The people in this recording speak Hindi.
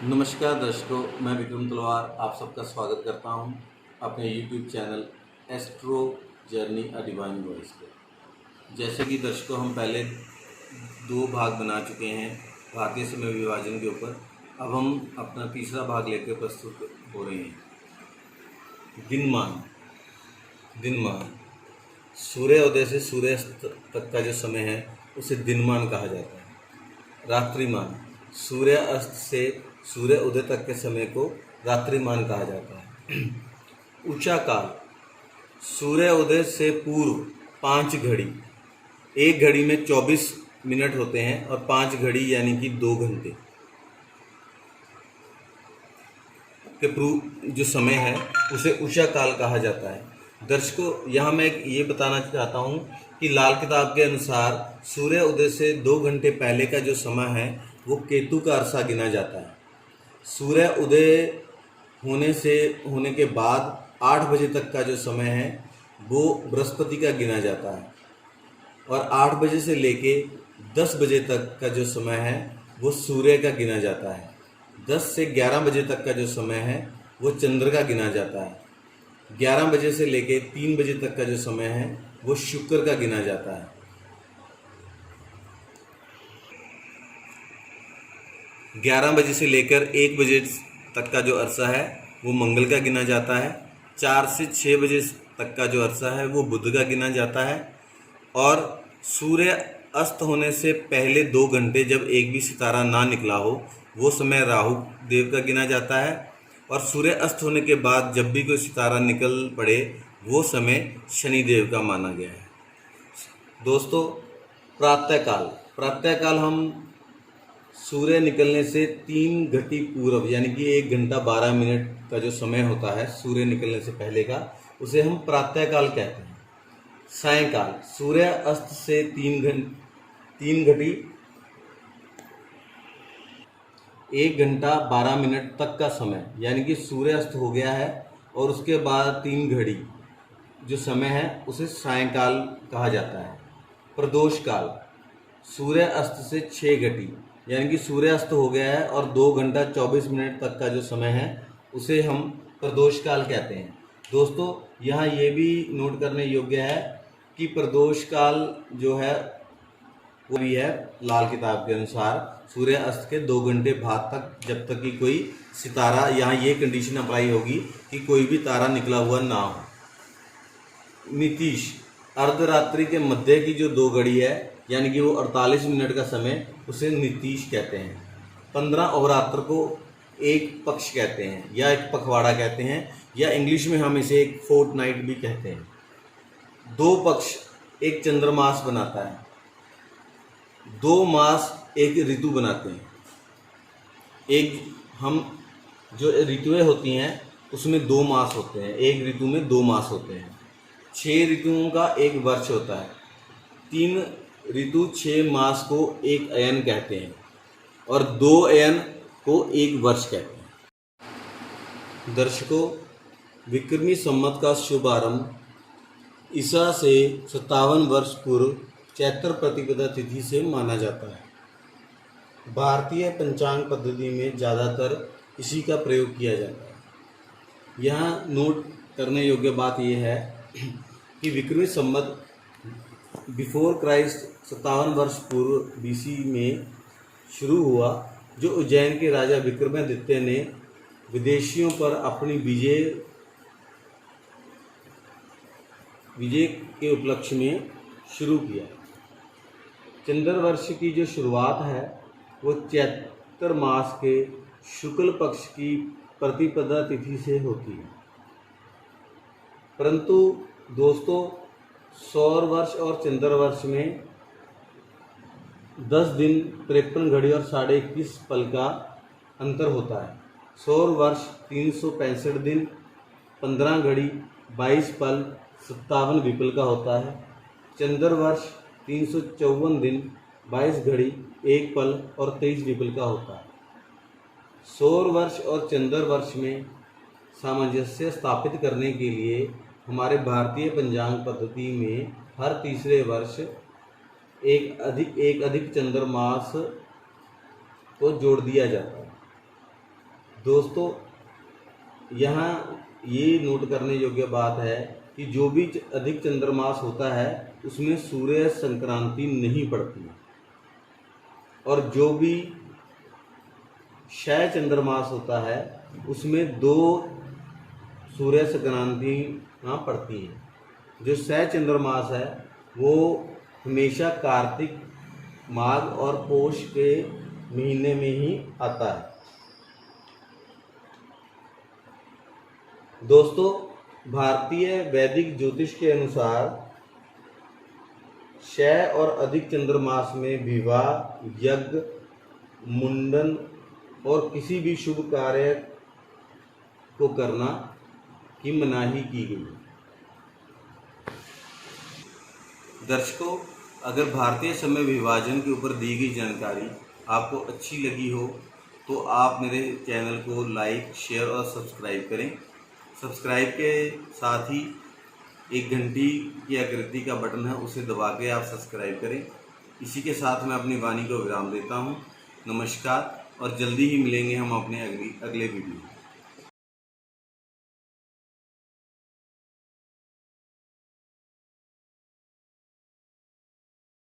नमस्कार दर्शकों, मैं विक्रम तलवार आप सबका स्वागत करता हूं अपने YouTube channel astro journey a divine voice पे। जैसे कि दर्शकों, हम पहले दो भाग बना चुके हैं भारतीय समय विभाजन के ऊपर। अब हम अपना तीसरा भाग लेकर प्रस्तुत हो रहे हैं। दिनमान दिनमान सूर्योदय से सूर्यास्त तक का जो समय है उसे दिनमान कहा जाता है। रात्रिमान सूर्यास्त से सूर्य उदय तक के समय को रात्रिमान कहा जाता है। ऊंचा काल सूर्य उदय से पूर्व 5 घड़ी, एक घड़ी में 24 मिनट होते हैं और 5 घड़ी यानी कि 2 घंटे के पूर्व जो समय है उसे ऊंचा काल कहा जाता है। दर्शकों, यहाँ मैं ये बताना चाहता हूँ कि लाल किताब के अनुसार सूर्य उदय से 2 घंटे पहले का जो समय है वो केतु का अरसा गिना जाता है। सूर्य उदय होने के बाद 8 बजे तक का जो समय है वो बृहस्पति का गिना जाता है और 8 बजे से लेके 10 बजे तक का जो समय है वो सूर्य का गिना जाता है। 10 से 11 बजे तक का जो समय है वो चंद्र का गिना जाता है। 11 बजे से लेके 3 बजे तक का जो समय है वो शुक्र का गिना जाता है। 11 बजे से लेकर 1 बजे तक का जो अरसा है वो मंगल का गिना जाता है। 4 से 6 बजे तक का जो अरसा है वो बुध का गिना जाता है और सूर्य अस्त होने से पहले 2 घंटे जब एक भी सितारा ना निकला हो वो समय राहु देव का गिना जाता है और सूर्य अस्त होने के बाद जब भी कोई सितारा निकल पड़े वो समय शनि देव का माना गया है। दोस्तों, प्रातःकाल हम सूर्य निकलने से 3 घटी पूर्व यानी कि 1 घंटा 12 मिनट का जो समय होता है सूर्य निकलने से पहले का, उसे हम प्रातःकाल कहते हैं। सायंकाल सूर्य अस्त से 3 घटी 1 घंटा 12 मिनट तक का समय यानी कि सूर्य अस्त हो गया है और उसके बाद 3 घड़ी जो समय है उसे सायंकाल कहा जाता है। प्रदोष काल सूर्य अस्त से 6 घटी यानी कि सूर्य अस्त हो गया है और 2 घंटा 24 मिनट तक का जो समय है उसे हम प्रदोष काल कहते हैं। दोस्तों, यहाँ ये भी नोट करने योग्य है कि प्रदोष काल जो है वो भी है लाल किताब के अनुसार सूर्य अस्त के 2 घंटे बाद तक, जब तक कि कोई सितारा, यहाँ ये कंडीशन अप्लाई होगी कि कोई भी तारा निकला हुआ ना हो। नीतीश अर्धरात्रि के मध्य की जो 2 घड़ी है यानी कि वो 48 मिनट का समय, उसे नीतीश कहते हैं। 15 अहोरात्र को एक पक्ष कहते हैं या एक पखवाड़ा कहते हैं या इंग्लिश में हम इसे एक फोर्टनाइट भी कहते हैं। 2 पक्ष एक चंद्रमास बनाता है, 2 मास एक ऋतु बनाते हैं। एक हम जो ऋतुएं होती हैं उसमें 2 मास होते हैं, एक ऋतु में 2 मास होते हैं। 6 ऋतुओं का एक वर्ष होता है। 3 ऋतु 6 मास को एक अयन कहते हैं और 2 अयन को एक वर्ष कहते हैं। दर्शकों, विक्रमी संवत का शुभारंभ ईसा से 57 वर्ष पूर्व चैत्र प्रतिपदा तिथि से माना जाता है। भारतीय पंचांग पद्धति में ज़्यादातर इसी का प्रयोग किया जाता है। यहाँ नोट करने योग्य बात यह है कि विक्रमी संवत बिफोर क्राइस्ट 57 वर्ष पूर्व बीसी में शुरू हुआ, जो उज्जैन के राजा विक्रमादित्य ने विदेशियों पर अपनी विजय के उपलक्ष्य में शुरू किया। चंद्र वर्ष की जो शुरुआत है वो चैत्र मास के शुक्ल पक्ष की प्रतिपदा तिथि से होती है। परंतु दोस्तों, सौर वर्ष और चंद्र वर्ष में 10 दिन 53 घड़ी और 21.5 पल का अंतर होता है। सौर वर्ष 365 दिन 15 घड़ी 22 पल 57 विपल का होता है। चंद्र वर्ष 354 दिन 22 घड़ी 1 पल और 23 विपल का होता है। सौर वर्ष और चंद्र वर्ष में सामंजस्य स्थापित करने के लिए हमारे भारतीय पंचांग पद्धति में हर तीसरे वर्ष एक अधिक चंद्रमास को जोड़ दिया जाता है। दोस्तों, यहाँ ये नोट करने योग्य बात है कि जो भी अधिक चंद्रमास होता है उसमें सूर्य संक्रांति नहीं पड़ती, और जो भी क्षय चंद्रमास होता है उसमें 2 सूर्य संक्रांति पड़ती हैं। जो क्षय चंद्रमास है वो हमेशा कार्तिक, माघ और पौष के महीने में ही आता है। दोस्तों, भारतीय वैदिक ज्योतिष के अनुसार क्षय और अधिक चंद्रमास में विवाह, यज्ञ, मुंडन और किसी भी शुभ कार्य को करना की मनाही की गई। दर्शकों, अगर भारतीय समय विभाजन के ऊपर दी गई जानकारी आपको अच्छी लगी हो तो आप मेरे चैनल को लाइक, शेयर और सब्सक्राइब करें। सब्सक्राइब के साथ ही एक घंटी की आकृति का बटन है, उसे दबा के आप सब्सक्राइब करें। इसी के साथ मैं अपनी वाणी को विराम देता हूँ। नमस्कार, और जल्दी ही मिलेंगे हम अपने अगले वीडियो।